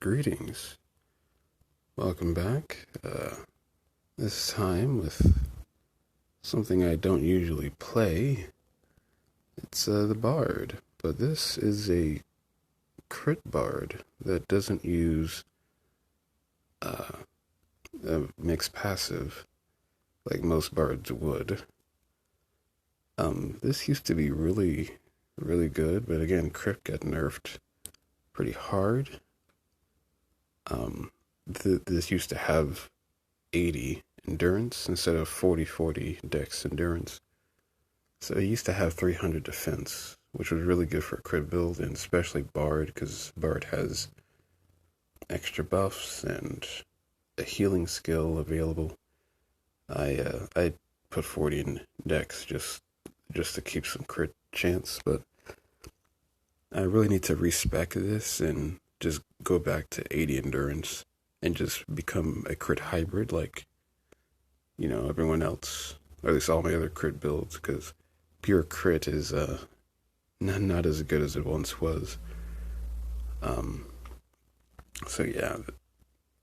Greetings. Welcome back. This time with something I don't usually play. It's the Bard, but this is a crit Bard that doesn't use uh, a mixed passive like most Bards would. This used to be really, really good, but again, crit got nerfed pretty hard. This used to have 80 endurance instead of 40-40 dex endurance. So it used to have 300 defense, which was really good for a crit build, and especially Bard, because Bard has extra buffs and a healing skill available. I put 40 in dex just to keep some crit chance, but I really need to respec this and just go back to 80 endurance and just become a crit hybrid like everyone else, or at least all my other crit builds, because pure crit is not as good as it once was. Um, so yeah,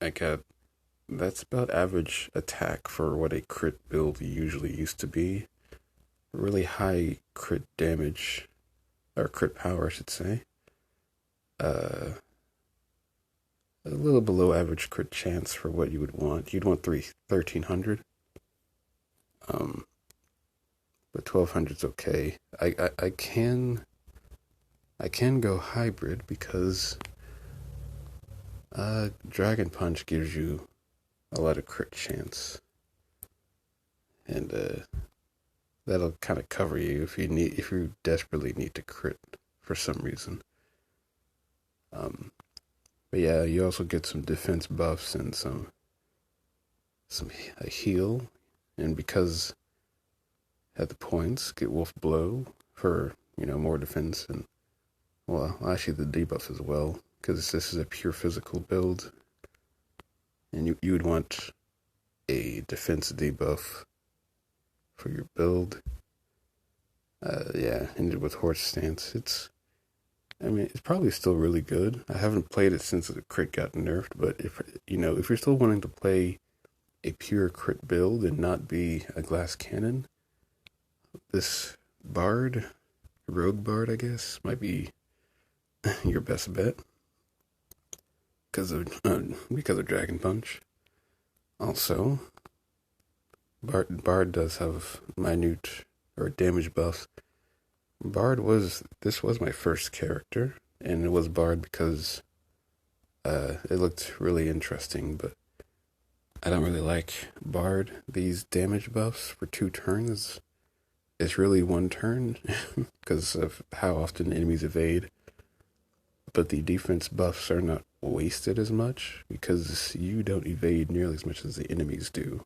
I got that's about average attack for what a crit build usually used to be. Really high crit damage, or crit power, I should say. Uh, a little below average crit chance for what you would want. You'd want 1300. Um, but 1200's okay. I can go hybrid because Dragon Punch gives you a lot of crit chance, and that'll kind of cover you if you desperately need to crit for some reason. Um, but yeah, you also get some defense buffs and some a heal, and because at the points get Wolf Blow for more defense, and well, actually the debuff as well, because this is a pure physical build, and you would want a defense debuff for your build. Yeah, ended with Horse Stance. It's probably still really good. I haven't played it since the crit got nerfed, but if you're still wanting to play a pure crit build and not be a glass cannon, this Bard, Rogue Bard, I guess, might be your best bet because of Dragon Punch. Also, Bard does have minute or damage buffs. This was my first character, and it was Bard because it looked really interesting, but I don't really like Bard. These damage buffs for 2 turns is really 1 turn because of how often enemies evade. But the defense buffs are not wasted as much because you don't evade nearly as much as the enemies do.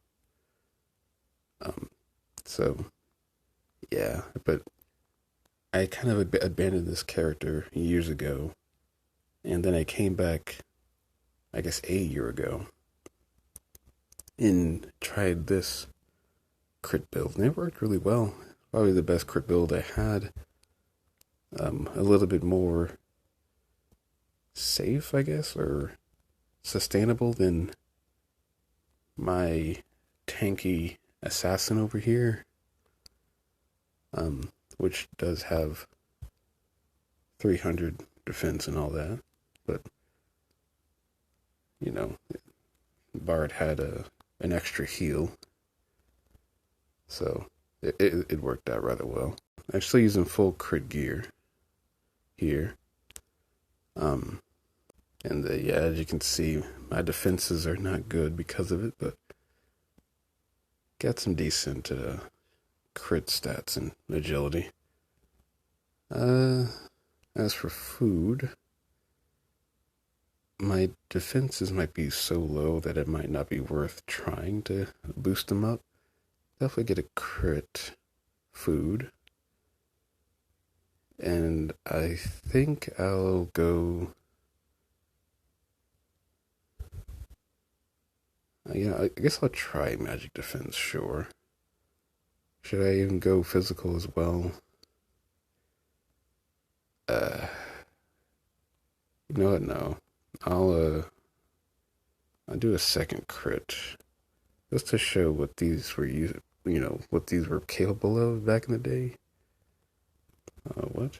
So yeah, but I kind of abandoned this character years ago, and then I came back, I guess, a year ago, and tried this crit build, and it worked really well. Probably the best crit build I had. A little bit more safe, I guess, or sustainable than my tanky assassin over here, which does have 300 defense and all that, but you know, Bard had an extra heal, so it worked out rather well. I'm still using full crit gear here, and yeah, as you can see, my defenses are not good because of it, but got some decent crit stats and agility. As for food, my defenses might be so low that it might not be worth trying to boost them up. Definitely get a crit food. And I think I'll go. Yeah, I guess I'll try magic defense, sure. Should I even go physical as well? Uh, you know what? No. I'll do a second crit just to show what these were what these were capable of back in the day. What?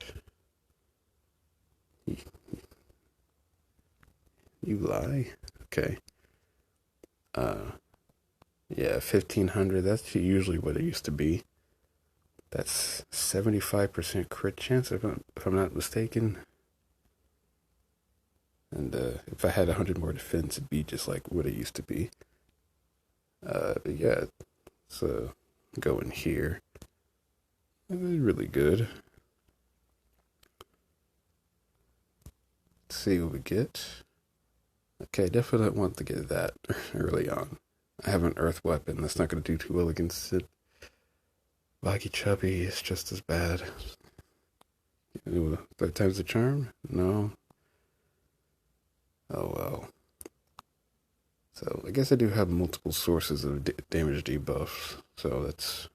You lie? Okay. Uh, yeah, 1500. That's usually what it used to be. That's 75% crit chance if I'm not mistaken. And if I had 100 more defense, it'd be just like what it used to be. But yeah, so go in here. It's really good. Let's see what we get. Okay, definitely want to get that early on. I have an earth weapon. That's not going to do too well against it. Boggy Chubby is just as bad. Third time's the charm? No. Oh well. So I guess I do have multiple sources of damage debuffs. So that's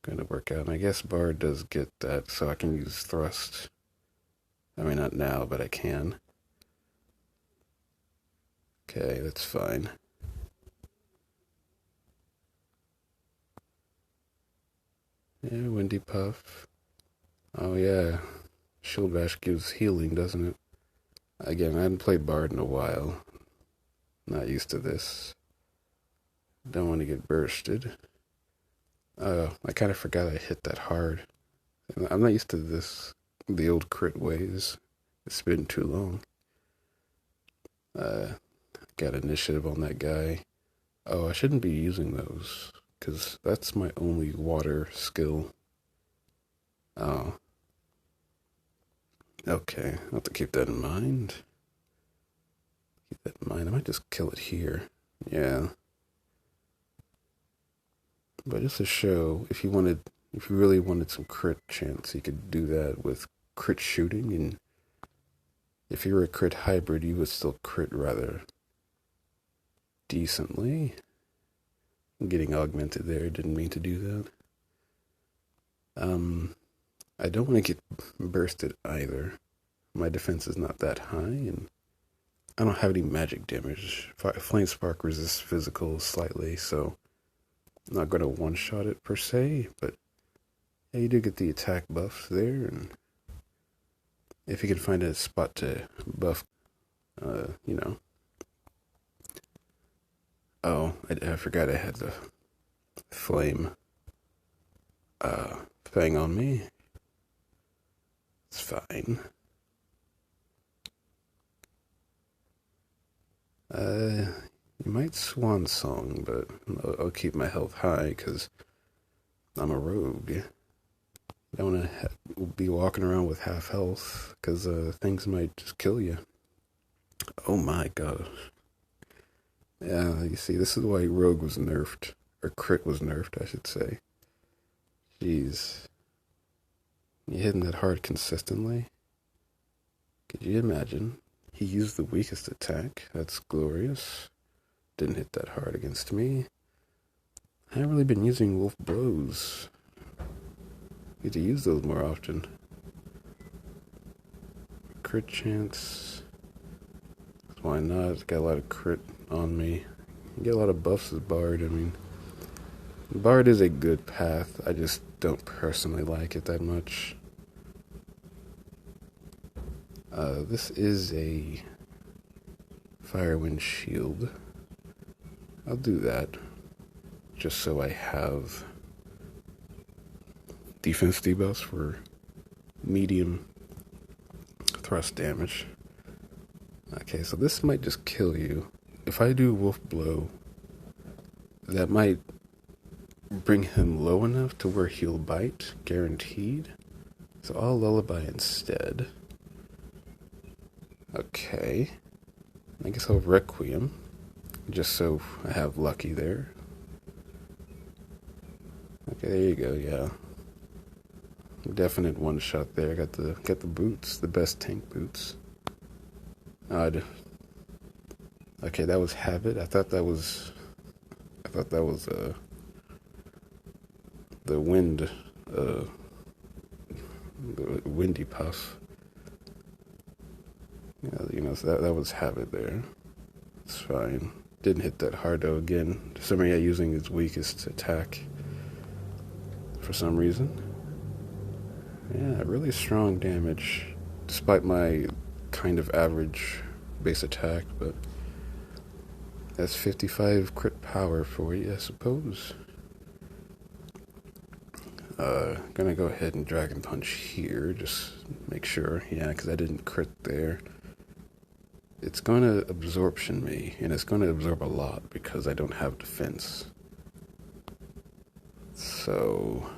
going to work out. And I guess Bard does get that, so I can use Thrust. I mean, not now, but I can. Okay, that's fine. Yeah, Windy Puff. Oh yeah, Shield Bash gives healing, doesn't it? Again, I haven't played Bard in a while. Not used to this. Don't want to get bursted. I kind of forgot I hit that hard. I'm not used to the old crit ways. It's been too long. Got initiative on that guy. Oh, I shouldn't be using those, because that's my only water skill. Oh. Okay, I'll have to keep that in mind. Keep that in mind. I might just kill it here. Yeah. But just to show, if you really wanted some crit chance, you could do that with crit shooting, and if you were a crit hybrid, you would still crit rather decently. I'm getting augmented there, didn't mean to do that. I don't want to get bursted either. My defense is not that high, and I don't have any magic damage. Flame Spark resists physical slightly, so I'm not going to one-shot it per se, but yeah, you do get the attack buffs there, and if you can find a spot to buff, you know. Oh, I forgot I had the flame thing on me. It's fine. You might swan song, but I'll keep my health high because I'm a rogue. I don't want to be walking around with half health because things might just kill you. Oh my gosh. Yeah, you see, this is why rogue was nerfed, or crit was nerfed, I should say. Jeez. You hitting that hard consistently? Could you imagine? He used the weakest attack. That's glorious. Didn't hit that hard against me. I haven't really been using wolf blows. Need to use those more often. Crit chance. Why not? It's got a lot of crit on me. You get a lot of buffs as Bard. I mean, Bard is a good path. I just don't personally like it that much. This is a Firewind Shield. I'll do that just so I have defense debuffs for medium thrust damage. Okay, so this might just kill you. If I do Wolf Blow, that might bring him low enough to where he'll bite, guaranteed. So I'll Lullaby instead. Okay. I guess I'll Requiem, just so I have lucky there. Okay, there you go, yeah. Definite one shot there. Got the boots, the best tank boots. Okay, that was Habit. I thought that was the wind, the Windy Puff. Yeah, so that was habit there. It's fine. Didn't hit that hard though. Again, Samurai using his weakest attack for some reason. Yeah, really strong damage, despite my kind of average base attack, but that's 55 crit power for you, I suppose. Gonna go ahead and Dragon Punch here, just make sure. Yeah, because I didn't crit there. It's gonna absorption me, and it's gonna absorb a lot because I don't have defense. So,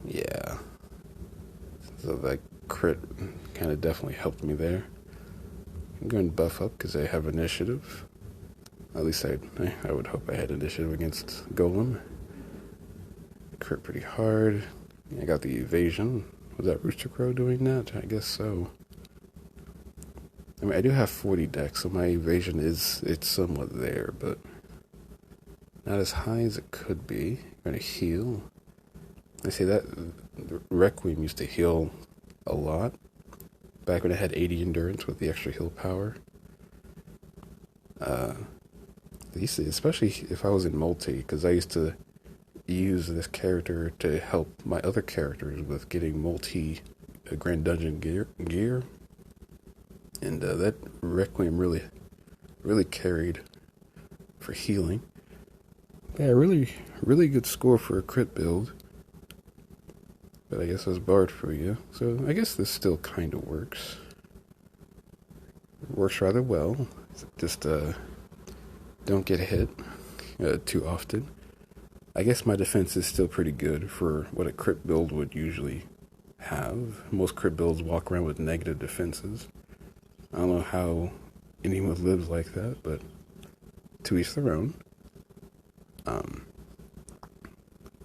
yeah. So that crit kind of definitely helped me there. I'm going to buff up because I have initiative. At least I would hope I had initiative against Golem. Crit pretty hard. I got the evasion. Was that Rooster Crow doing that? I guess so. I mean, I do have 40 dex, so my evasion it's somewhat there, but not as high as it could be. I'm gonna heal. I say that Requiem used to heal a lot back when I had 80 endurance with the extra heal power. Especially if I was in multi, because I used to use this character to help my other characters with getting multi Grand Dungeon gear. And that Requiem really carried for healing. Yeah, really good score for a crit build. But I guess that's Bard for you. So I guess this still kind of works. It works rather well. Just don't get hit too often. I guess my defense is still pretty good for what a crit build would usually have. Most crit builds walk around with negative defenses. I don't know how anyone lives like that, but to each their own. But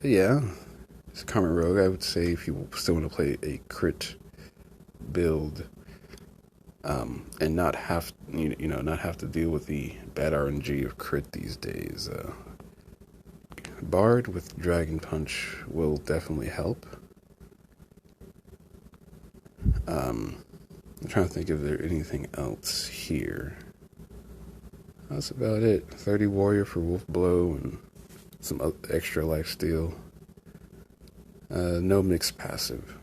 yeah, it's a common rogue. I would say if you still want to play a crit build, and not have not have to deal with the bad RNG of crit these days, Bard with Dragon Punch will definitely help. I'm trying to think if there's anything else here. That's about it. 30 Warrior for Wolf Blow and some extra life steal. No mixed passive.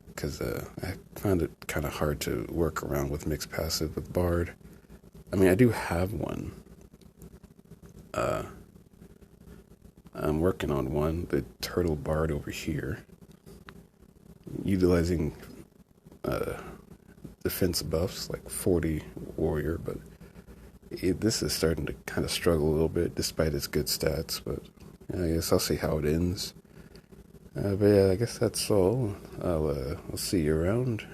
Because I found it kind of hard to work around with mixed passive with Bard. I mean, I do have one. I'm working on one, the Turtle Bard over here. Utilizing defense buffs like 40 Warrior, but this is starting to kind of struggle a little bit despite its good stats, but I guess I'll see how it ends. But yeah, I guess that's all. I'll see you around.